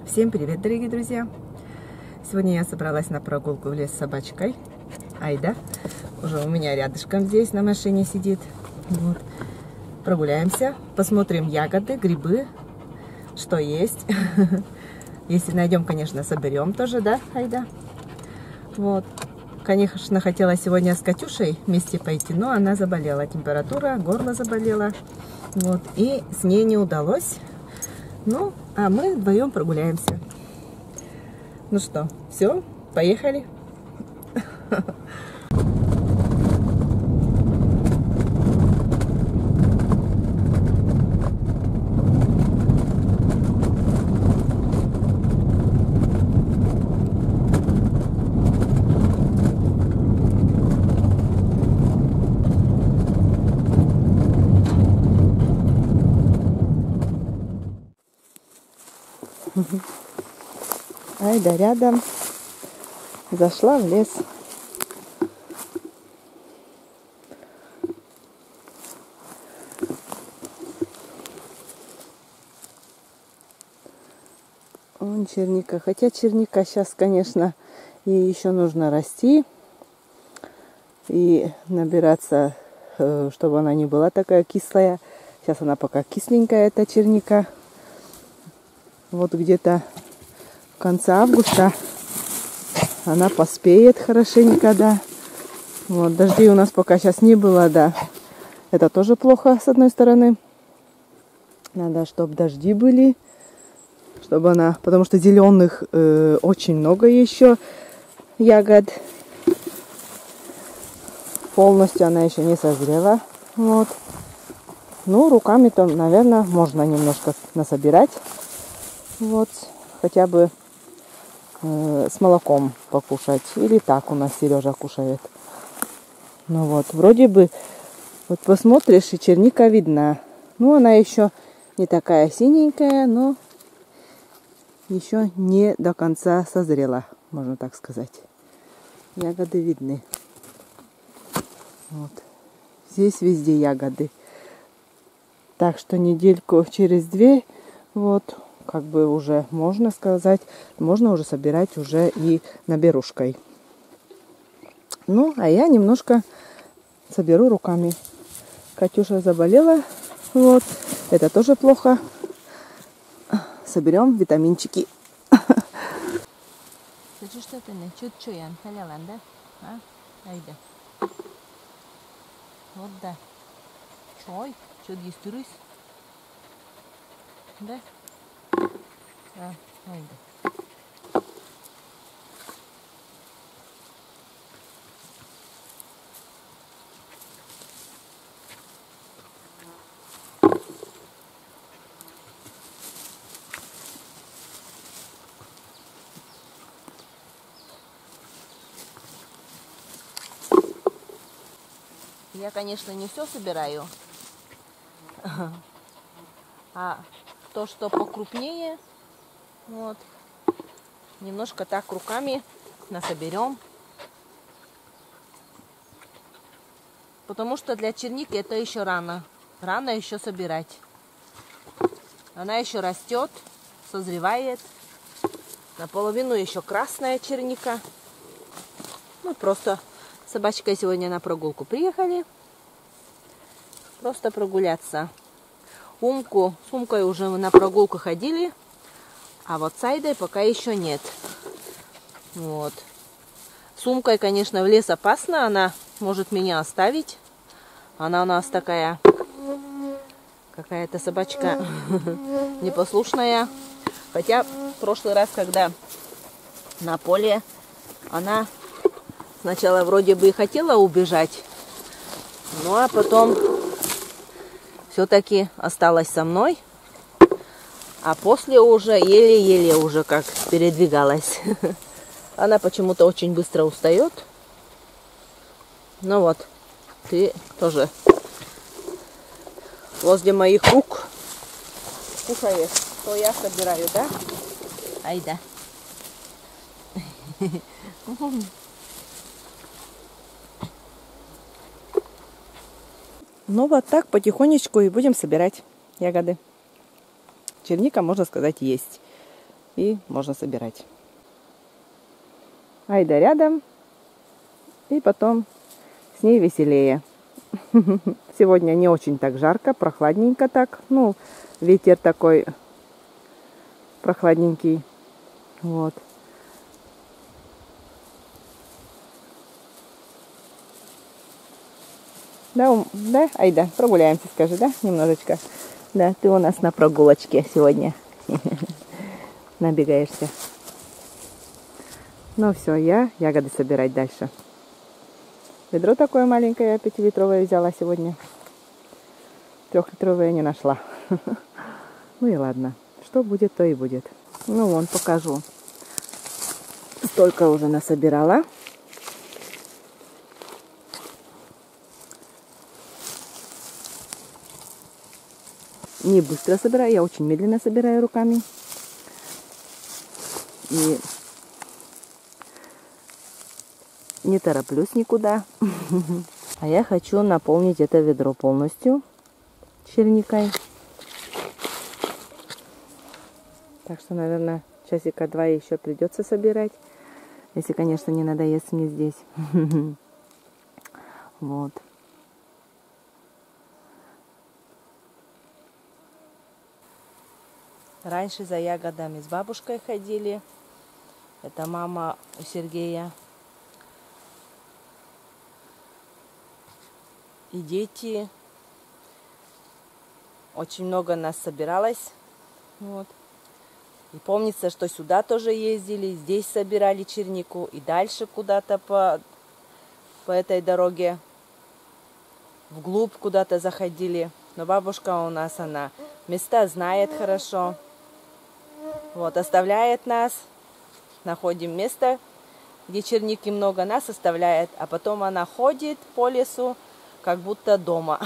Всем привет, дорогие друзья! Сегодня я собралась на прогулку в лес с собачкой. Айда уже у меня рядышком здесь на машине сидит. Вот. Прогуляемся, посмотрим ягоды, грибы, что есть. Если найдем, конечно, соберем тоже, да, Айда? Вот. Конечно, хотела сегодня с Катюшей вместе пойти, но она заболела, температура, горло заболело. Вот. И с ней не удалось. Ну, а мы вдвоем прогуляемся. Ну что, все, поехали. Айда рядом зашла в лес. Вон черника. Хотя черника сейчас, конечно, ей еще нужно расти и набираться, чтобы она не была такая кислая. Сейчас она пока кисленькая, эта черника. Вот где-то в конце августа она поспеет хорошенько, да. Вот, дождей у нас пока сейчас не было, да. Это тоже плохо, с одной стороны. Надо, чтобы дожди были, чтобы она... Потому что зеленых очень много еще ягод. Полностью она еще не созрела. Вот. Ну, руками-то, наверное, можно немножко насобирать. Вот, хотя бы с молоком покушать. Или так у нас Сережа кушает. Ну вот, вроде бы, вот посмотришь, и черника видна. Ну, она еще не такая синенькая, но еще не до конца созрела, можно так сказать. Ягоды видны. Вот. Здесь везде ягоды. Так что недельку через две, вот, как бы уже можно сказать, можно уже собирать уже и наберушкой. Ну, а я немножко соберу руками. Катюша заболела, вот, это тоже плохо. Соберем витаминчики. Вот да. Ой, что дистырюсь? Да? Да, айда. Я, конечно, не все собираю, а то, что покрупнее, вот, немножко так руками насоберем. Потому что для черники это еще рано. Рано еще собирать. Она еще растет, созревает. Наполовину еще красная черника. Ну, просто с собачкой сегодня на прогулку приехали. Просто прогуляться. Умку с Умкой уже на прогулку ходили. А вот с Айдой пока еще нет. Вот. С Умкой, конечно, в лес опасно. Она может меня оставить. Она у нас такая какая-то собачка непослушная. Хотя в прошлый раз, когда на поле, она сначала вроде бы и хотела убежать. Ну а потом все-таки осталась со мной. А после уже еле-еле уже как передвигалась. Она почему-то очень быстро устает. Ну вот, ты тоже возле моих рук кушаешь, что я собираю, да? Айда. Ну вот так потихонечку и будем собирать ягоды. Черника, можно сказать, есть. и можно собирать. Айда рядом, и потом с ней веселее. Сегодня не очень так жарко, прохладненько так. Ну, ветер такой прохладненький. Вот. Да, да, Айда, прогуляемся, скажи, да, немножечко. Да, ты у нас на прогулочке сегодня. Набегаешься. Ну все, я ягоды собирать дальше. Ведро такое маленькое, 5-литровое взяла сегодня. 3-литровое не нашла. Ну и ладно. Что будет, то и будет. Ну вон, покажу. Столько уже насобирала. Не быстро собираю, я очень медленно собираю руками. И не тороплюсь никуда. А я хочу наполнить это ведро полностью черникой. Так что, наверное, часика 2 еще придется собирать. Если, конечно, не надоест мне здесь. Вот. Раньше за ягодами с бабушкой ходили. Это мама у Сергея. И дети. Очень много нас собиралось. Вот. И помнится, что сюда тоже ездили. Здесь собирали чернику. И дальше куда-то по этой дороге. Вглубь куда-то заходили. Но бабушка у нас, она места знает хорошо. Вот, оставляет нас. Находим место, где черники много, нас оставляет. А потом она ходит по лесу, как будто дома.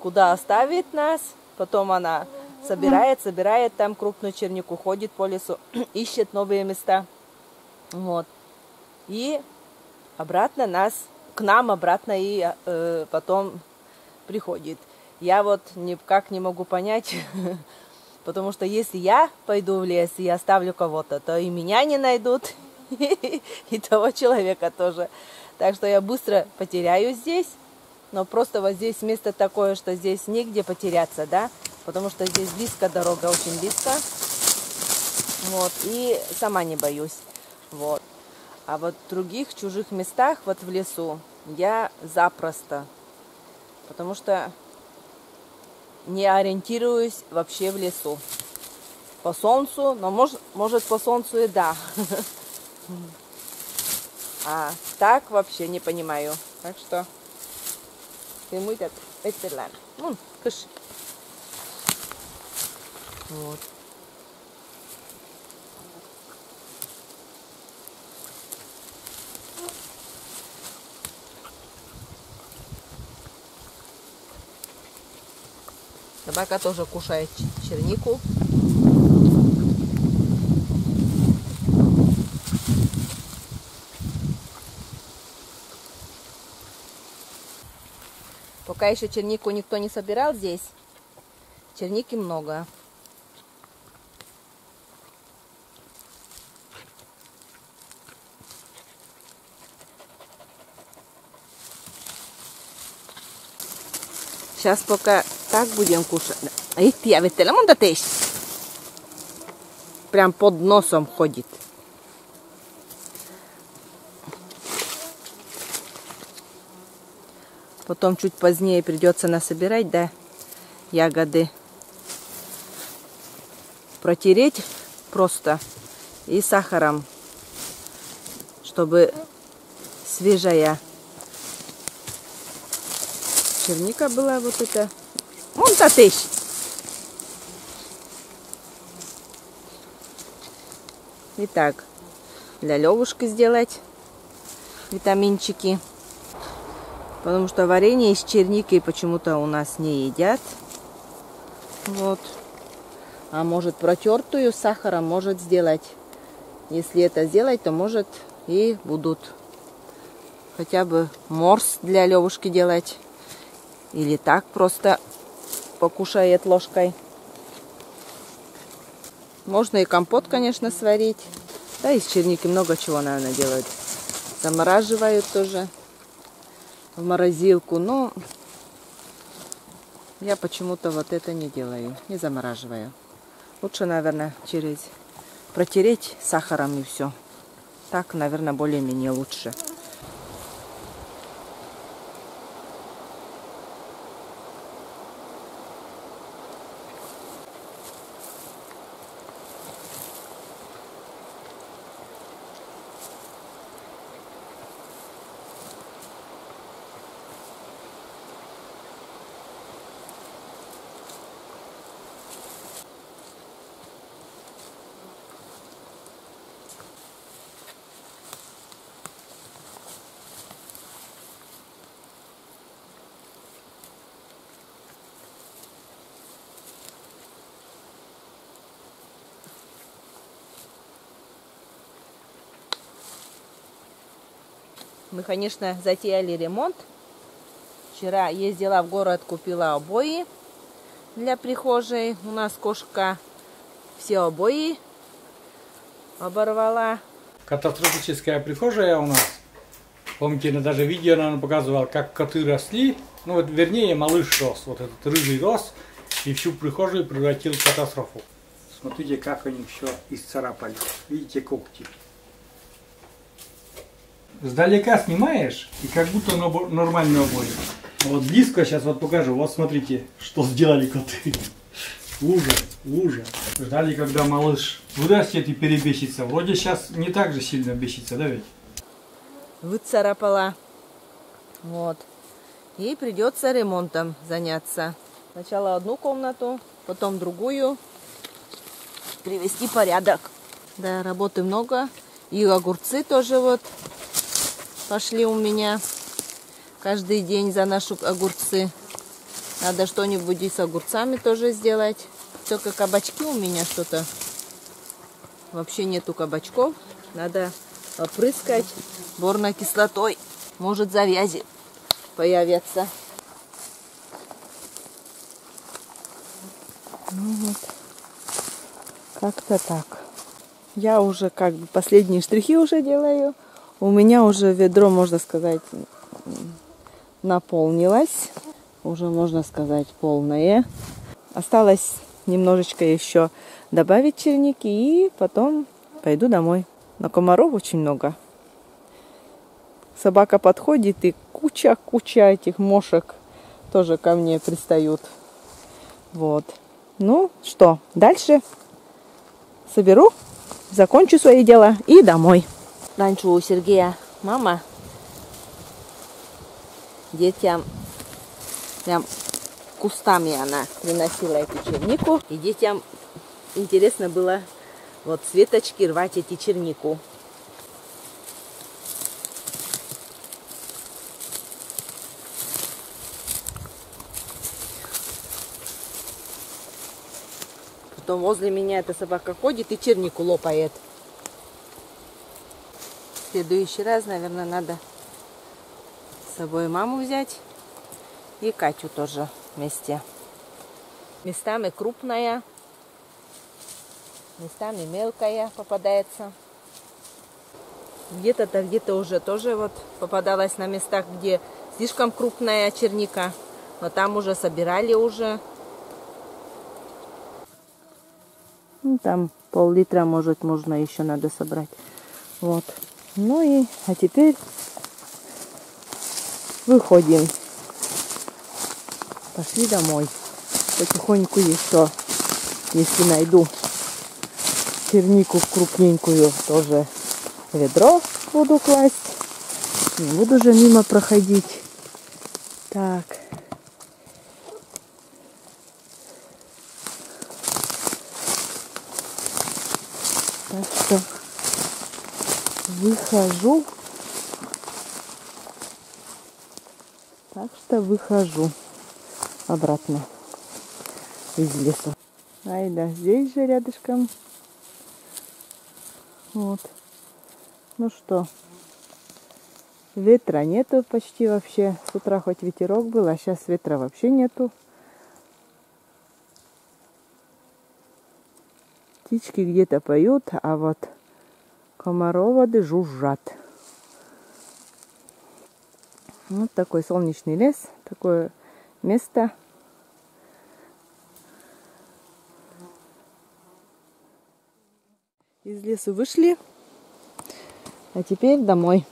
Куда оставит нас, потом она собирает там крупную чернику, ходит по лесу, ищет новые места. Вот. И обратно к нам обратно и потом приходит. Я вот никак не могу понять, потому что если я пойду в лес и оставлю кого-то, то и меня не найдут, и того человека тоже. Так что я быстро потеряюсь здесь, но просто вот здесь место такое, что здесь негде потеряться, да, потому что здесь близко дорога, очень близко. Вот, и сама не боюсь. Вот. А вот в других чужих местах, вот в лесу, я запросто, потому что не ориентируюсь вообще в лесу. По солнцу, но может по солнцу и да. А так вообще не понимаю. Так что ты мыть это кыш. Вот. Собака тоже кушает чернику. Пока еще чернику никто не собирал здесь. Черники много. Сейчас пока так будем кушать. Эх ты, я ведь монта тешь. Прям под носом ходит. Потом чуть позднее придется насобирать, да, ягоды. Протереть просто и сахаром, чтобы свежая черника была вот эта. Вон та тыщ. Итак, для Левушки сделать витаминчики. Потому что варенье из черники почему-то у нас не едят. Вот. А может протертую с сахаром может сделать. Если это сделать, то может и будут хотя бы морс для Левушки делать. Или так просто покушает ложкой. Можно и компот, конечно, сварить. Да, из черники много чего, наверное, делают. Замораживают тоже в морозилку. Но я почему-то вот это не делаю, не замораживаю. Лучше, наверное, протереть сахаром и все. Так, наверное, более-менее лучше. Мы, конечно, затеяли ремонт. Вчера ездила в город, купила обои для прихожей. У нас кошка все обои оборвала. Катастрофическая прихожая у нас. Помните, я даже видео, наверное, показывал, как коты росли. Ну, вот, вернее, малыш рос. Вот этот рыжий рос. И всю прихожую превратил в катастрофу. Смотрите, как они все исцарапали. Видите, когти. Сдалека снимаешь, и как будто нормальный обои. Вот близко сейчас вот покажу. Вот смотрите, что сделали коты. Ужас, ужас. Ждали, когда малыш вырастет и перебесится. Вроде сейчас не так же сильно бесится, да ведь? Выцарапала. Вот. И придется ремонтом заняться. Сначала одну комнату, потом другую. Привести порядок. Да, работы много. И огурцы тоже вот пошли у меня. Каждый день заношу огурцы. Надо что-нибудь и с огурцами тоже сделать. Только кабачки у меня что-то. Вообще нету кабачков. Надо опрыскать борной кислотой. Может, завязи появятся. Ну вот. Как-то так. Я уже как бы последние штрихи уже делаю. У меня уже ведро, можно сказать, наполнилось. Уже, можно сказать, полное. Осталось немножечко еще добавить черники и потом пойду домой. Но комаров очень много. Собака подходит и куча этих мошек тоже ко мне пристают. Вот. Ну что, дальше соберу, закончу свои дела и домой. Раньше у Сергея мама детям прям кустами она приносила эту чернику. И детям интересно было вот с веточки рвать эти чернику. Потом возле меня эта собака ходит и чернику лопает. В следующий раз, наверное, надо с собой маму взять и Катю тоже вместе. Местами крупная, местами мелкая попадается. Где-то уже тоже вот попадалась на местах, где слишком крупная черника, но там уже собирали уже. Ну, там пол-литра, может, можно еще надо собрать. Вот. Ну и, а теперь выходим. Пошли домой. Потихоньку еще, если найду чернику крупненькую, тоже ведро буду класть. Не буду же мимо проходить. Так. Так что выхожу. Обратно из леса. Ай да, здесь же рядышком. Вот. Ну что, ветра нету почти вообще. С утра хоть ветерок был, а сейчас ветра вообще нету. Птички где-то поют, а вот комароводы жужжат. Вот такой солнечный лес, такое место. Из лесу вышли, а теперь домой.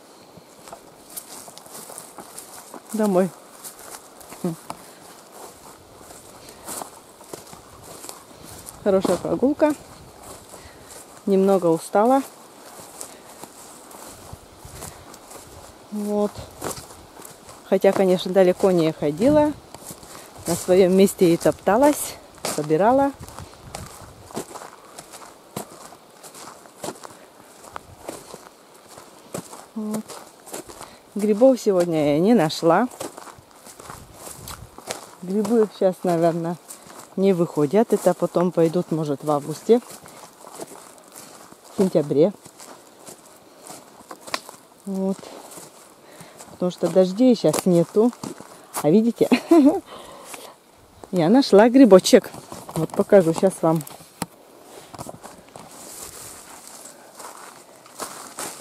Домой. Хорошая прогулка. Немного устала. Вот. Хотя, конечно, далеко не ходила. На своем месте и топталась, собирала. Вот. Грибов сегодня я не нашла. Грибы сейчас, наверное, не выходят. Это потом пойдут, может, в августе, в сентябре. Вот. Потому что дождей сейчас нету. А видите, я нашла грибочек. Вот покажу сейчас вам.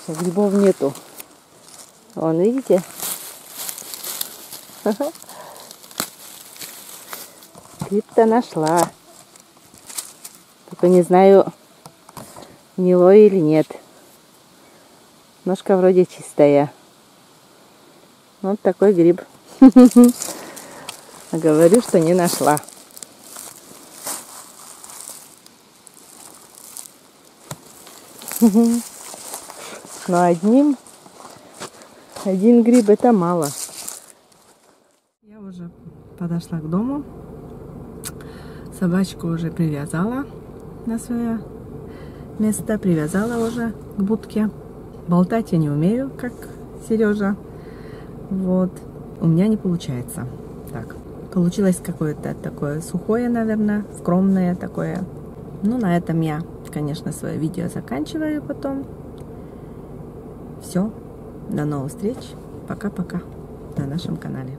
Грибов нету. Вон, видите? Гриб-то нашла. Только не знаю, гнилой или нет. Ножка вроде чистая. Вот такой гриб. Говорю, что не нашла. Но один гриб это мало. Я уже подошла к дому. Собачку уже привязала на свое место. Привязала уже к будке. Болтать я не умею, как Сережа. Вот. У меня не получается. Так. Получилось какое-то такое сухое, наверное, скромное такое. Ну, на этом я, конечно, свое видео заканчиваю потом. Все. До новых встреч. Пока-пока на нашем канале.